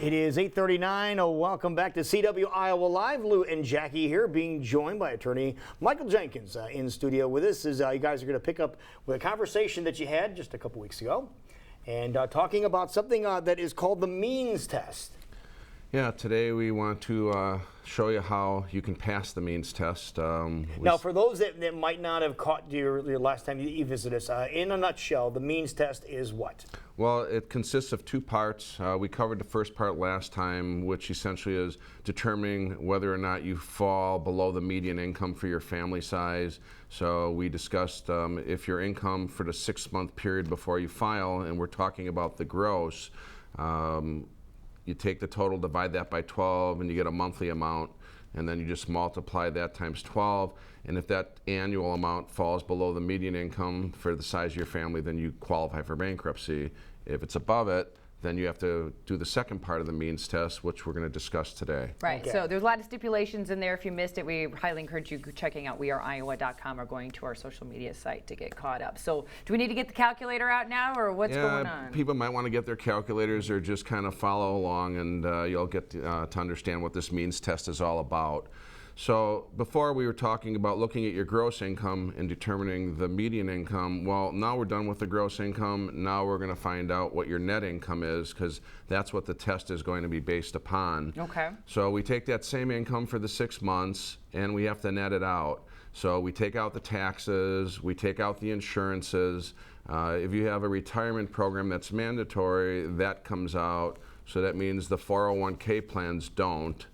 It is 8:39. Welcome back to CW Iowa Live. Lou and Jackie here, being joined by attorney Michael Jenkins in studio with us. As you guys are going to pick up with a conversation that you had just a couple weeks ago, and talking about something that is called the means test. Yeah, today we want to show you how you can pass the means test. Now, for those that might not have caught your last time you visited us, in a nutshell, the means test is what? Well, it consists of two parts. We covered the first part last time, which essentially is determining whether or not you fall below the median income for your family size. So we discussed if your income for the 6-month period before you file, and we're talking about the gross, you take the total, divide that by 12, and you get a monthly amount, and then you just multiply that times 12, and if that annual amount falls below the median income for the size of your family, then you qualify for bankruptcy. If it's above it, then you have to do the second part of the means test, which we're going to discuss today. Right, okay. So there's a lot of stipulations in there. If you missed it, we highly encourage you checking out weareiowa.com or going to our social media site to get caught up. So do we need to get the calculator out now, or what's going on? People might want to get their calculators or just kind of follow along, and you'll get to understand what this means test is all about. So before we were talking about looking at your gross income and determining the median income. Well, now we're done with the gross income. Now we're going to find out what your net income is, because that's what the test is going to be based upon. Okay. So we take that same income for the 6 months and we have to net it out. So we take out the taxes, we take out the insurances. If you have a retirement program that's mandatory, that comes out. So that means the 401k plans don't.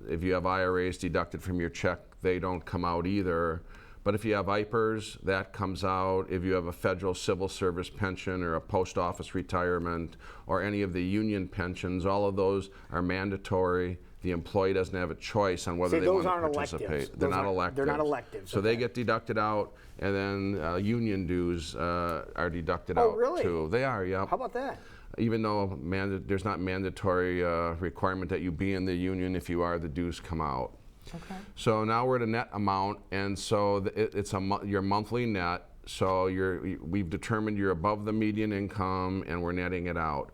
If you have IRAs deducted from your check, they don't come out either. But if you have IPERs, that comes out. If you have a federal civil service pension or a post office retirement or any of the union pensions, all of those are mandatory. The employee doesn't have a choice on whether they want to participate. Electives. They're not elective. They're not elective. So they get deducted out, and then union dues are deducted out really? too. They are, yeah. How about that? Even though there's not mandatory requirement that you be in the union, if you are, the dues come out. Okay. So now we're at a net amount, and so it's your monthly net. So we've determined you're above the median income, and we're netting it out.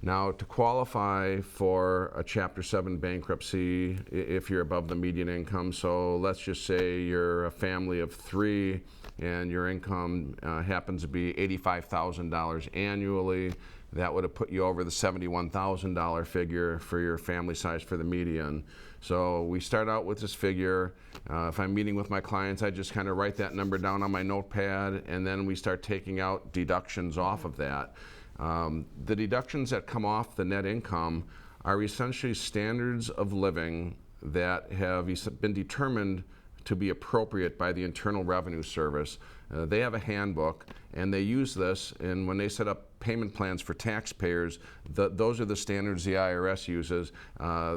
Now, to qualify for a Chapter 7 bankruptcy, if you're above the median income, so let's just say you're a family of 3 and your income happens to be $85,000 annually, that would have put you over the $71,000 figure for your family size for the median. So we start out with this figure. If I'm meeting with my clients, I just kind of write that number down on my notepad, and then we start taking out deductions off of that. The deductions that come off the net income are essentially standards of living that have been determined to be appropriate by the Internal Revenue Service. They have a handbook, and they use this, and when they set up payment plans for taxpayers, those are the standards the IRS uses.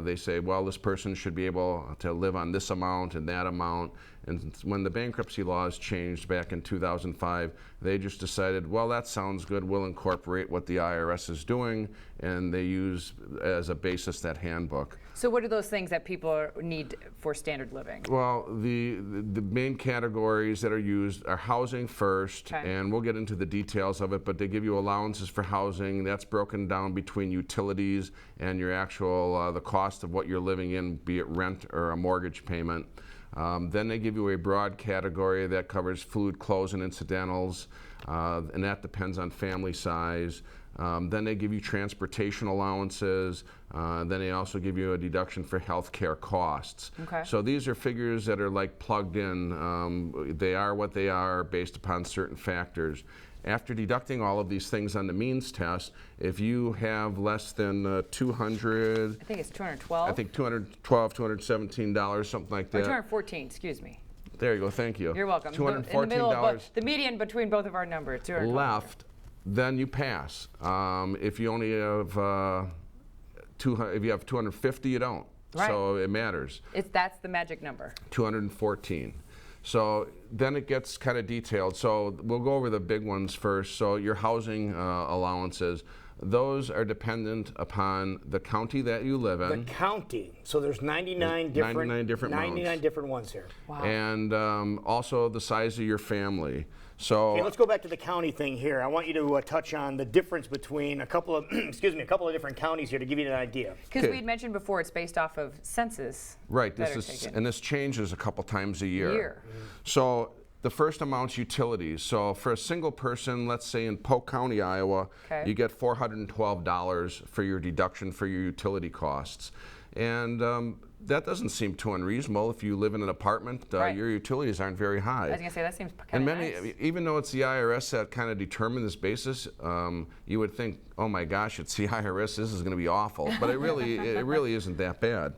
They say, well, this person should be able to live on this amount and that amount. And when the bankruptcy laws changed back in 2005, they just decided, well, that sounds good, we'll incorporate what the IRS is doing, and they use as a basis that handbook. So what are those things that people need for standard living? Well, the main categories that are used are housing first, okay. And we'll get into the details of it, but they give you allowances for housing. That's broken down between utilities and your actual, the cost of what you're living in, be it rent or a mortgage payment. Then they give you a broad category that covers food, clothes, and incidentals, and that depends on family size. Then they give you transportation allowances. Then they also give you a deduction for health care costs. Okay. So these are figures that are like plugged in. They are what they are based upon certain factors. After deducting all of these things on the means test, if you have less than 200, I think it's 212. I think $212, $217, something like that. Or 214, excuse me. There you go, thank you. You're welcome. $214 In the middle of the median between both of our numbers, 212. left, then you pass. If you only have if you have 250, you don't. Right. So it matters. That's the magic number. 214. So then it gets kind of detailed. So we'll go over the big ones first. So your housing allowances. those are dependent upon the county that you live The in. county. So there's 99 different 99 different ones here. Wow. And also the size of your family. So Okay, let's go back to the county thing here. I want you to touch on the difference between a couple of excuse me, a couple of different counties here to give you an idea. Because Okay. we'd mentioned before, it's based off of census. right, that this are is taken. and this changes a couple times a year. Year. So the first amount's utilities. So for a single person, let's say in Polk County, Iowa, Okay. you get $412 for your deduction for your utility costs. And that doesn't seem too unreasonable. If you live in an apartment, Right. your utilities aren't very high. I was gonna say that seems kind And of many, nice. even though it's the IRS that kind of determines this basis, you would think, oh my gosh, it's the IRS, this is going to be awful. But it really isn't that bad.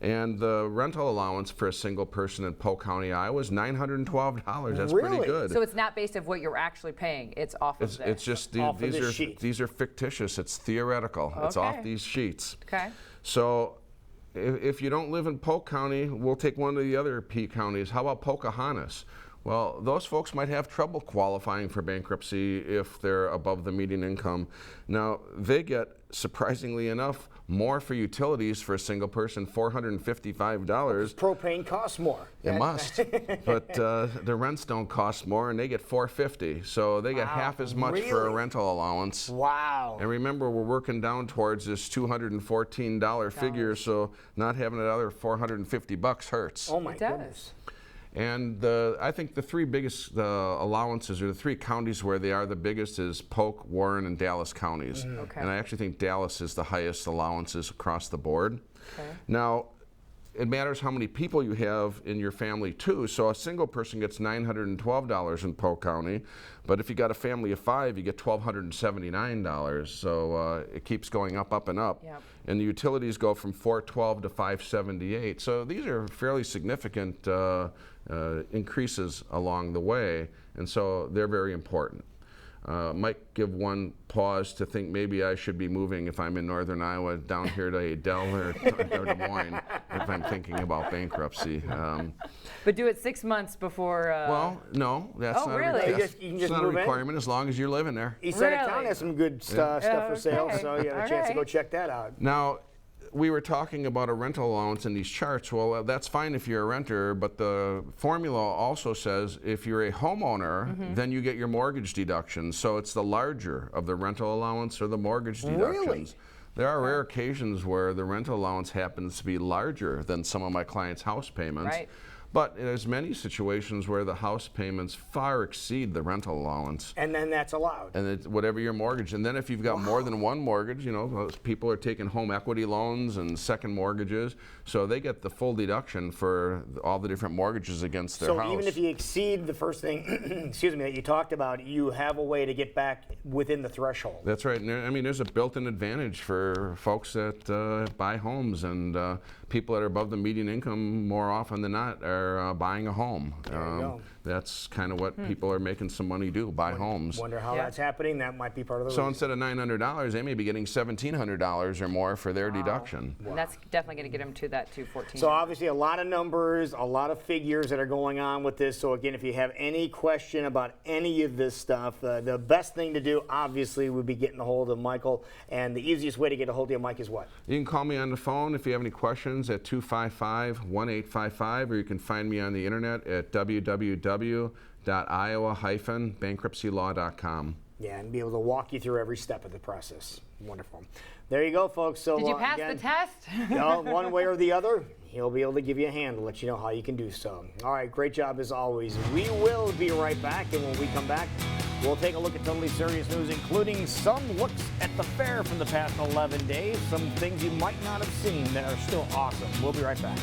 And the rental allowance for a single person in Polk County, Iowa is $912. That's Really? pretty good. So it's not based of what you're actually paying. It's off of this. It's just Off of this sheet. these are fictitious. It's theoretical. It's off Okay. these sheets. Okay. So if you don't live in Polk County, we'll take one of the other P counties. How about Pocahontas? Well, those folks might have trouble qualifying for bankruptcy if they're above the median income. Now, they get, surprisingly enough, more for utilities for a single person, $455. Propane costs more. It must, but the rents don't cost more, and they get $450. So they get half as much for a Really? rental allowance. Wow. And remember, we're working down towards this $214 figure, so not having another $450 hurts. Oh my It does. goodness. And I think the three biggest allowances, or the three counties where they are the biggest, is Polk, Warren, and Dallas counties. Okay. And I actually think Dallas is the highest allowances across the board. Okay. Now, it matters how many people you have in your family too. So a single person gets $912 in Polk County, but if you got a family of 5, you get $1,279. So it keeps going up, and up. Yep. And the utilities go from $412 to $578. So these are fairly significant increases along the way, and so they're very important. Might give one pause to think maybe I should be moving if I'm in northern Iowa down here to Adel or Des Moines if I'm thinking about bankruptcy. But do it 6 months before. Well, no, that's Oh, not really? a, You that's- just- you can it's just not a move in? requirement as long as you're living there. East Side of town Really? has some good stuff for sale, Okay. so you have a All chance to go right. check that out. Now, we were talking about a rental allowance in these charts. Well, that's fine if you're a renter, but the formula also says if you're a homeowner, then you get your mortgage deduction. So it's the larger of the rental allowance or the mortgage deductions. Really? There are rare occasions where the rental allowance happens to be larger than some of my clients' house payments. Right. But there's many situations where the house payments far exceed the rental allowance. And then that's allowed. And it's whatever your mortgage. And then if you've got more than one mortgage, you know, those people are taking home equity loans and second mortgages. So they get the full deduction for all the different mortgages against their So house. even if you exceed the first thing, excuse me, that you talked about, you have a way to get back within the threshold. That's right. And I mean, there's a built-in advantage for folks that buy homes, and people that are above the median income more often than not are buying a home. There you go. That's kind of what people are making some money do, buy homes. Wonder how Yeah. that's happening. That might be part of the So reason. instead of $900, they may be getting $1,700 or more for their deduction. And that's definitely going to get them to that 214. So obviously a lot of numbers, a lot of figures that are going on with this. So again, if you have any question about any of this stuff, the best thing to do obviously would be getting a hold of Michael. And the easiest way to get a hold of you, Mike, is what? You can call me on the phone if you have any questions at 255-1855, or you can find me on the internet at www.iowa-bankruptcylaw.com. Yeah, and be able to walk you through every step of the process. Wonderful. There you go, folks. So Did you pass again, the test? one way or the other, he'll be able to give you a hand to let you know how you can do so. All right, great job as always. We will be right back, and when we come back, we'll take a look at totally serious news, including some looks at the fair from the past 11 days, some things you might not have seen that are still awesome. We'll be right back.